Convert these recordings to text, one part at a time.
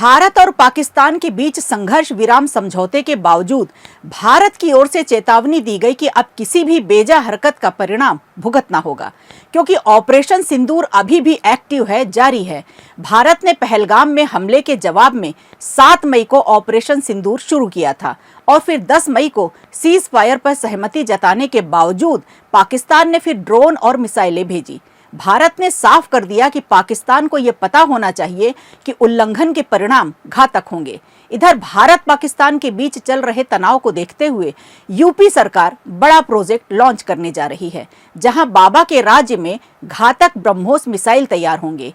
भारत और पाकिस्तान के बीच संघर्ष विराम समझौते के बावजूद भारत की ओर से चेतावनी दी गई कि अब किसी भी बेजा हरकत का परिणाम भुगतना होगा, क्योंकि ऑपरेशन सिंदूर अभी भी एक्टिव है, जारी है। भारत ने पहलगाम में हमले के जवाब में 7 मई को ऑपरेशन सिंदूर शुरू किया था और फिर 10 मई को सीज फायर पर सहमति जताने के बावजूद पाकिस्तान ने फिर ड्रोन और मिसाइलें भेजी। भारत ने साफ कर दिया कि पाकिस्तान को यह पता होना चाहिए कि उल्लंघन के परिणाम घातक होंगे। इधर भारत पाकिस्तान के बीच चल रहे तनाव को देखते हुए यूपी सरकार बड़ा प्रोजेक्ट लॉन्च करने जा रही है, जहां बाबा के राज्य में घातक ब्रह्मोस मिसाइल तैयार होंगे।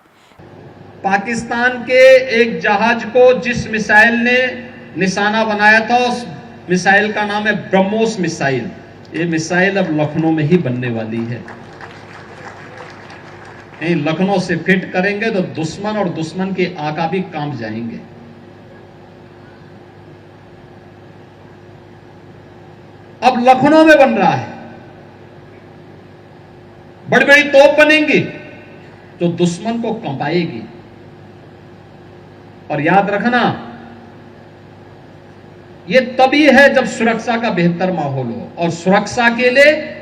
पाकिस्तान के एक जहाज को जिस मिसाइल ने निशाना बनाया था, उस मिसाइल का नाम है ब्रह्मोस मिसाइल। ये मिसाइल अब लखनऊ में ही बनने वाली है। लखनऊ से फिट करेंगे तो दुश्मन और दुश्मन के आका भी कांप जाएंगे। अब लखनऊ में बन रहा है, बड़ी बड़ी तोप बनेंगी जो दुश्मन को कंपाएगी। और याद रखना, यह तभी है जब सुरक्षा का बेहतर माहौल हो, और सुरक्षा के लिए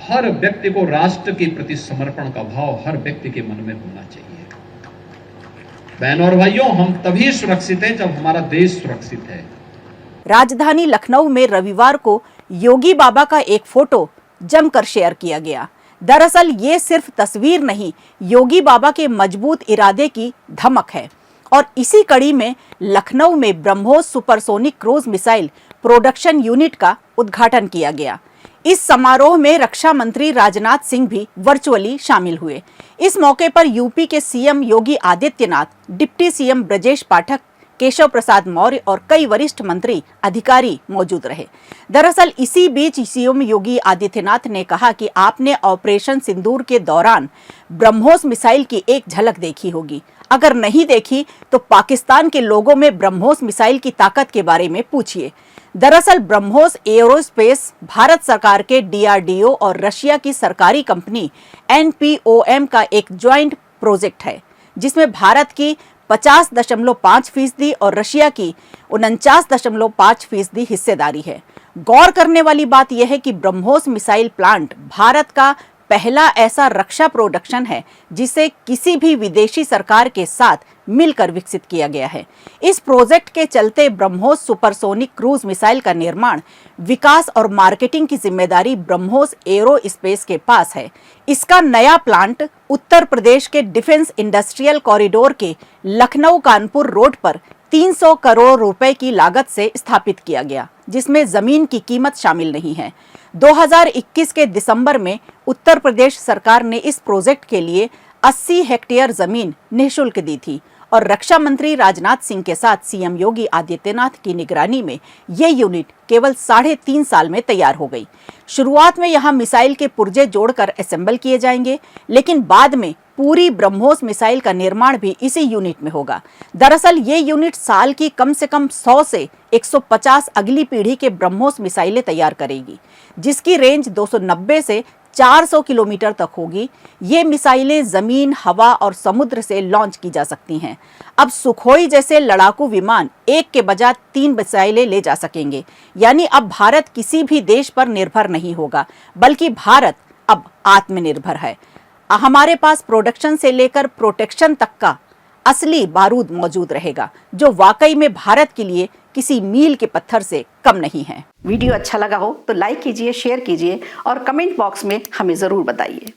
हर व्यक्ति को राष्ट्र के प्रति समर्पण का भाव हर व्यक्ति के मन में होना चाहिए। बहनों और भाइयों, हम तभी सुरक्षित हैं जब हमारा देश सुरक्षित है। राजधानी लखनऊ में रविवार को योगी बाबा का एक फोटो जमकर शेयर किया गया। दरअसल ये सिर्फ तस्वीर नहीं, योगी बाबा के मजबूत इरादे की धमक है। और इसी कड़ी में लखनऊ में BrahMos supersonic cruise missile production unit का उद्घाटन किया गया। इस समारोह में रक्षा मंत्री राजनाथ सिंह भी वर्चुअली शामिल हुए। इस मौके पर यूपी के CM Yogi Adityanath, deputy CM Brajesh Pathak, Keshav Prasad Maurya और कई वरिष्ठ मंत्री अधिकारी मौजूद रहे। दरअसल इसी बीच सीएम योगी आदित्यनाथ ने कहा कि आपने ऑपरेशन सिंदूर के दौरान ब्रह्मोस मिसाइल की एक झलक देखी होगी। अगर नहीं देखी तो पाकिस्तान के लोगों में ब्रह्मोस मिसाइल की ताकत के बारे में पूछिए। दरअसल ब्रह्मोस एरोस्पेस भारत सरकार के डीआरडीओ और रशिया की सरकारी कंपनी एनपीओएम का एक ज्वाइंट प्रोजेक्ट है, जिसमें भारत की 50.5% और रशिया की 49.5% हिस्सेदारी है। गौर करने वाली बात यह है कि ब्रह्मोस मिसाइल प्लांट भारत का पहला ऐसा रक्षा प्रोडक्शन है जिसे किसी भी विदेशी सरकार के साथ मिलकर विकसित किया गया है। इस प्रोजेक्ट के चलते ब्रह्मोस सुपरसोनिक क्रूज मिसाइल का निर्माण, विकास और मार्केटिंग की जिम्मेदारी ब्रह्मोस एरोस्पेस के पास है। इसका नया प्लांट उत्तर प्रदेश के डिफेंस इंडस्ट्रियल कॉरिडोर के लखनऊ कानपुर रोड पर 300 करोड़ रुपए की लागत से स्थापित किया गया, जिसमें जमीन की कीमत शामिल नहीं है। 2021 के दिसंबर में उत्तर प्रदेश सरकार ने इस प्रोजेक्ट के लिए 80 हेक्टेयर जमीन निःशुल्क दी थी और रक्षा मंत्री राजनाथ सिंह के साथ सीएम योगी आदित्यनाथ की निगरानी में ये यूनिट केवल 3.5 साल में तैयार हो गई। शुरुआत में यहाँ मिसाइल के पुर्जे जोड़कर असेंबल किए जाएंगे, लेकिन बाद में पूरी ब्रह्मोस मिसाइल का निर्माण भी इसी यूनिट में होगा। दरअसल ये यूनिट साल की कम से कम 100 से 150 अगली पीढ़ी के ब्रह्मोस मिसाइलें तैयार करेगी, जिसकी रेंज 290 से 400 किलोमीटर तक होगी। ये मिसाइलें जमीन, हवा और समुद्र से लॉन्च की जा सकती हैं। अब सुखोई जैसे लड़ाकू विमान एक के बजाय 3 मिसाइलें ले जा सकेंगे। यानी अब भारत किसी भी देश पर निर्भर नहीं होगा, बल्कि भारत अब आत्मनिर्भर है। हमारे पास प्रोडक्शन से लेकर प्रोटेक्शन तक का असली बारूद मौजूद रहेगा, जो वाकई में भारत के लिए किसी मील के पत्थर से कम नहीं है। वीडियो अच्छा लगा हो तो लाइक कीजिए, शेयर कीजिए और कमेंट बॉक्स में हमें जरूर बताइए।